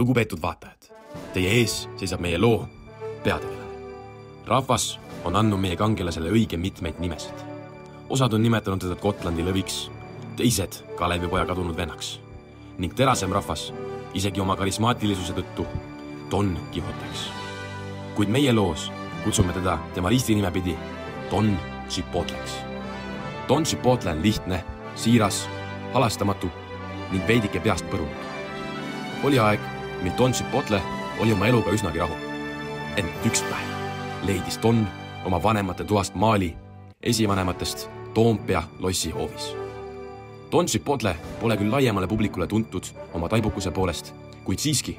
Lugupeetud vaatajad, teie ees seisab meie loo peategelane. Rahvas on andnud meie kangelasele õige mitmeid nimesid. Osad on nimetanud teda Gotlandi lõviks, teised Kalevipoja kadunud vennaks ning terasem rahvas isegi oma karismaatilisuse tõttu Don Quixoteks. Kuid meie loos kutsume teda tema ristinime pidi Don Chipotleks. Don Chipotle on lihtne, siiras, halastamatu ning veidike peast põrunud. Oli aeg, mil Don Chipotle oli oma eluga üsnagi rahul. Ent üks päev leidis Don oma vanemate toast maali esivanematest Toompea lossi hoovis. Don Chipotle pole küll laiemale publikule tuntud oma taibukuse poolest, kuid siiski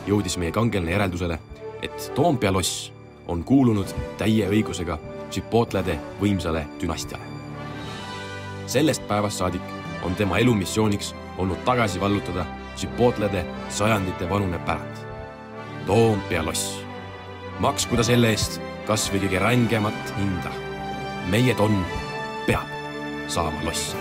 jõudis meie kangelane järeldusele, et Toompea loss on kuulunud täie õigusega Chipotlede võimsale dünastiale. Sellest päevast saadik on tema elumissiooniks olnud tagasi vallutada Chipotlede sajandite vanune pärand. Toompea loss. Maksku ta selle eest kas või kõige rängemat hinda. Meie Don peab saama loss.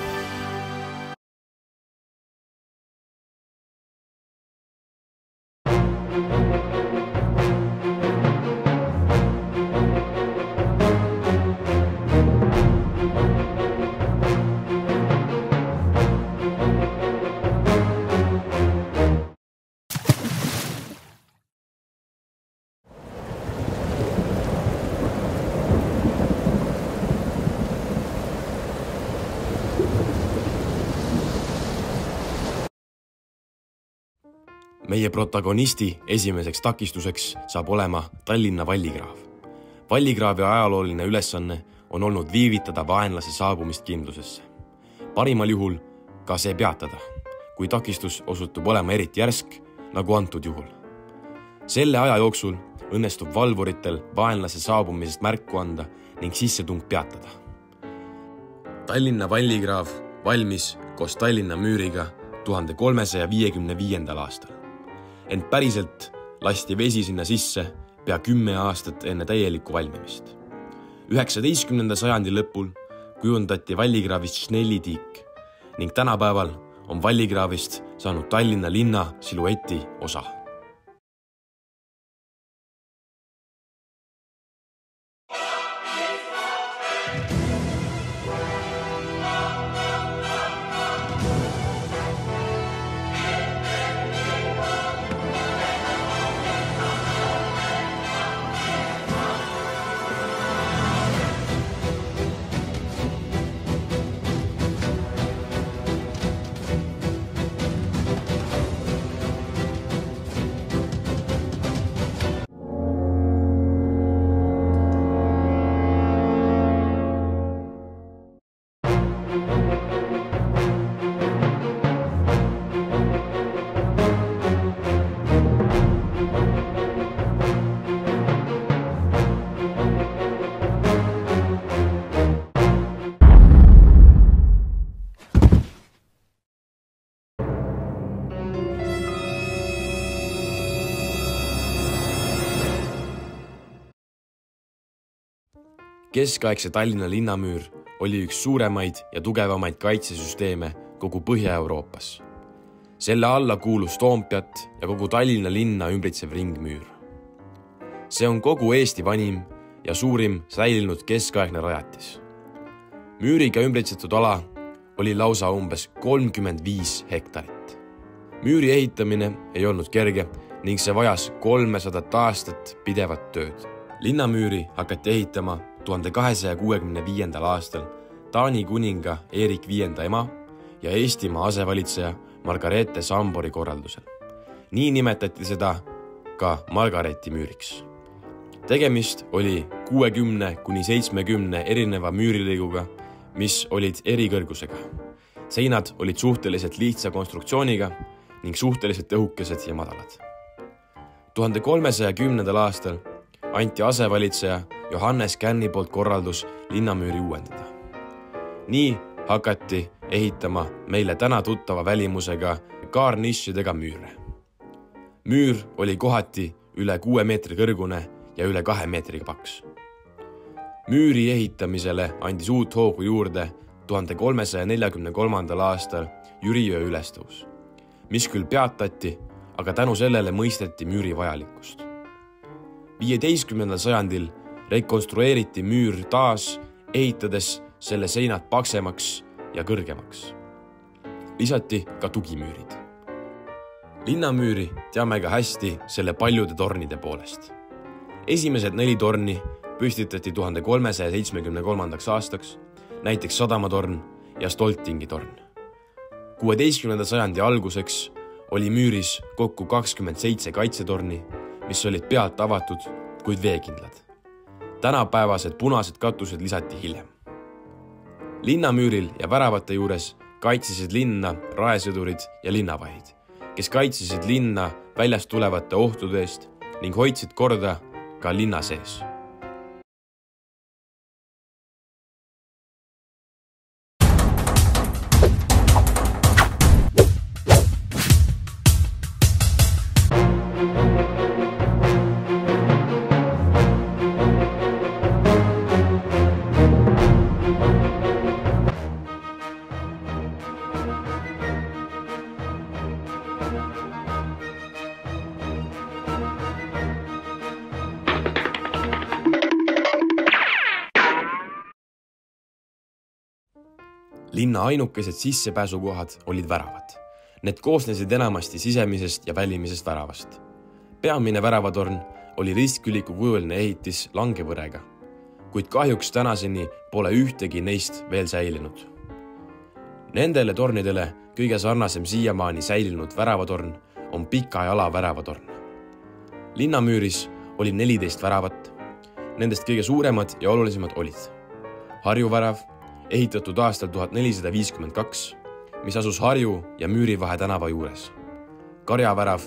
Meie protagonisti esimeseks takistuseks saab olema Tallinna vallikraav. Vallikraavi ajalooline ülesanne on olnud viivitada vaenlase saabumist kindlusesse. Parimal juhul ka see peatada, kui takistus osutub olema eriti järsk, nagu antud juhul. Selle aja jooksul õnnestub valvuritel vaenlase saabumisest märku anda ning sissetung peatada. Tallinna vallikraav valmis koos Tallinna müüriga 1355. aastal. Ent päriselt lasti vesi sinna sisse pea 10 aastat enne täielikku valmimist. 19. sajandi lõpul kujundati vallikraavist Schnellitiik ning tänapäeval on vallikraavist saanud Tallinna linna silueti osa. Keskaegse Tallinna linnamüür oli üks suuremaid ja tugevamaid kaitsesüsteeme kogu Põhja-Euroopas. Selle alla kuulus Toompeat ja kogu Tallinna linna ümbritsev ringmüür. See on kogu Eesti vanim ja suurim säilinud keskaegne rajatis. Müüriga ümbritsetud ala oli lausa umbes 35 hektarit. Müüri ehitamine ei olnud kerge ning see vajas 300 aastat pidevat tööd. Linnamüüri hakati ehitama 1265. aastal Taani kuninga Erik V ema ja Eestimaa asevalitseja Margareete Sambori korraldusel. Nii nimetati seda ka Margareeti müüriks. Tegemist oli 60–70 erineva müürilõiguga, mis olid eri kõrgusega. Seinad olid suhteliselt lihtsa konstruktsiooniga ning suhteliselt õhukesed ja madalad. 1310. aastal anti asevalitseja Johannes Känni poolt korraldus linnamüüri uuendada. Nii hakati ehitama meile täna tuttava välimusega kaarnišidega müüre. Müür oli kohati üle 6 meetri kõrgune ja üle 2 meetri paks. Müüri ehitamisele andis uut hoogu juurde 1343. aastal Jüriöö ülestõus, mis küll peatati, aga tänu sellele mõisteti müüri vajalikkust. 15. sajandil rekonstrueeriti müür taas, ehitades selle seinad paksemaks ja kõrgemaks. Lisati ka tugimüürid. Linnamüüri teame ka hästi selle paljude tornide poolest. Esimesed 4 torni püstitati 1373. aastaks, näiteks Sadamatorn ja Stoltingi torn. 16. sajandi alguseks oli müüris kokku 27 kaitsetorni, mis olid pealt avatud, kuid veekindlad. Tänapäevased punased katused lisati hiljem. Linnamüüril ja väravate juures kaitsesid linna raesõdurid ja linnavahid, kes kaitsesid linna väljast tulevate ohtude eest ning hoidsid korda ka linna sees. Linna ainukesed sissepääsukohad olid väravad. Need koosnesid enamasti sisemisest ja välimisest väravast. Peamine väravatorn oli ristküliku kujuline ehitis langevõrega, kuid kahjuks tänaseni pole ühtegi neist veel säilinud. Nendele tornidele kõige sarnasem siiamaani säilinud väravatorn on Pika Jala väravatorn. Linnamüüris oli 14 väravat. Nendest kõige suuremad ja olulisemad olid Harju värav, ehitatud aastal 1452, mis asus Harju ja Müürivahe tänava juures. Karja värav,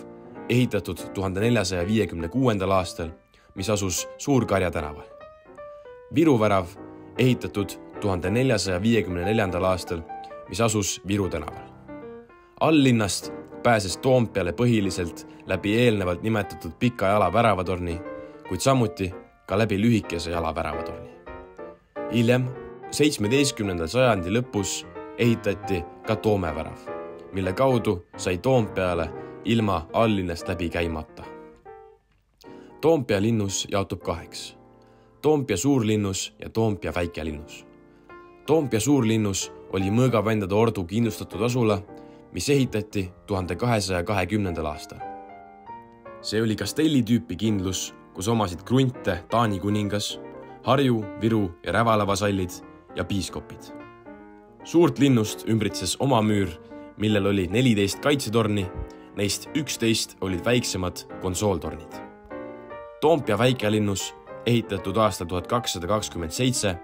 ehitatud 1456. aastal, mis asus Suur-Karja tänaval. Viru värav, ehitatud 1454. aastal, mis asus Viru tänaval. Alllinnast pääses Toompeale põhiliselt läbi eelnevalt nimetatud Pika Jala väravatorni, kuid samuti ka läbi lühikese jala väravatorni. Hiljem 17. sajandi lõpus ehitati ka Toome värav, mille kaudu sai Toompeale ilma Allinnast läbi käimata. Toompea linnus jaotub 2. Toompea suurlinnus ja Toompea väikelinnus. Toompea suurlinnus oli mõõgavendade ordu kindlustatud asula, mis ehitati 1220. aastal. See oli kastellitüüpi kindlus, kus omasid krunte Taani kuningas, Harju, Viru ja Rävala vasallid ja piiskopid. Suurt linnust ümbritses oma müür, millel oli 14 kaitsetorni, neist 11 olid väiksemad konsooltornid. Toompea väikelinnus, ehitatud aastal 1227,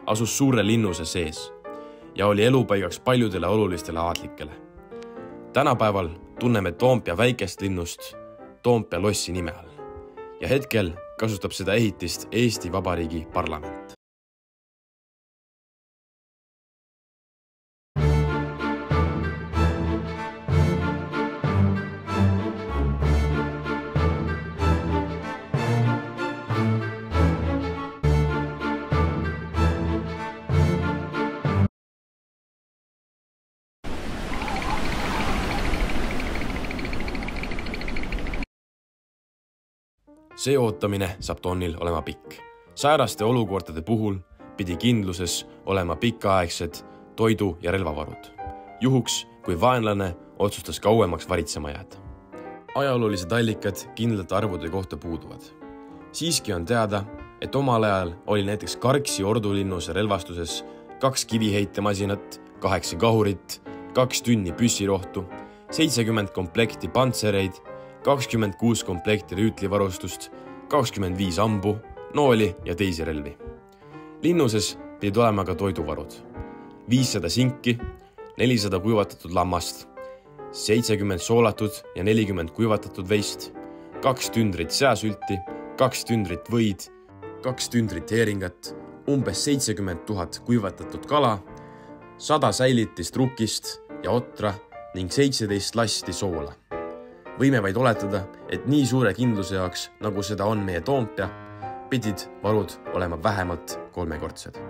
asus suure linnuse sees ja oli elupaigaks paljudele olulistele aadlikele. Tänapäeval tunneme Toompea väikest linnust Toompea lossi nime all ja hetkel kasutab seda ehitist Eesti Vabariigi parlament. See ootamine saab tonnil olema pikk. Sääraste olukordade puhul pidi kindluses olema pikaaegsed toidu- ja relvavarud, juhuks kui vaenlane otsustas kauemaks varitsema jääda. Ajaloolised allikad kindlate arvude kohta puuduvad. Siiski on teada, et omal ajal oli näiteks Karksi ordulinnuse relvastuses 2 kiviheitemasinat, 8 kahurit, 2 tünni püssirohtu, 70 komplekti pantsereid, 26 komplekti rüütlivarustust, 25 ambu, nooli ja teisi relvi. Linnuses pidid olema ka toiduvarud. 500 sinki, 400 kuivatatud lammast, 70 soolatud ja 40 kuivatatud veist, 2 tündrit seasülti, 2 tündrit võid, 2 tündrit heeringat, umbes 70 000 kuivatatud kala, 100 säilitist rukist ja otra ning 17 lasti soola. Võime vaid oletada, et nii suure kindluse jaoks, nagu seda on meie Toompea, pidid varud olema vähemalt 3-kordsed.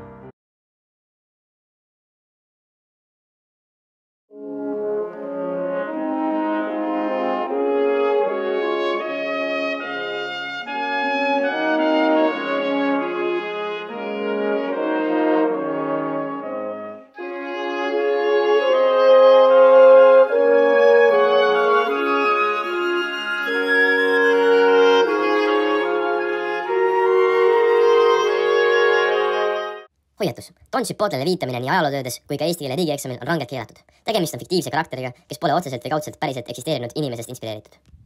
hoiatus. Don Chipotle'le viitamine nii ajalootöödes kui ka eesti keele riigieksamil on rangelt keelatud. Tegemist on fiktiivse karakteriga, kes pole otseselt või kaudselt päriselt eksisteerinud inimesest inspireeritud.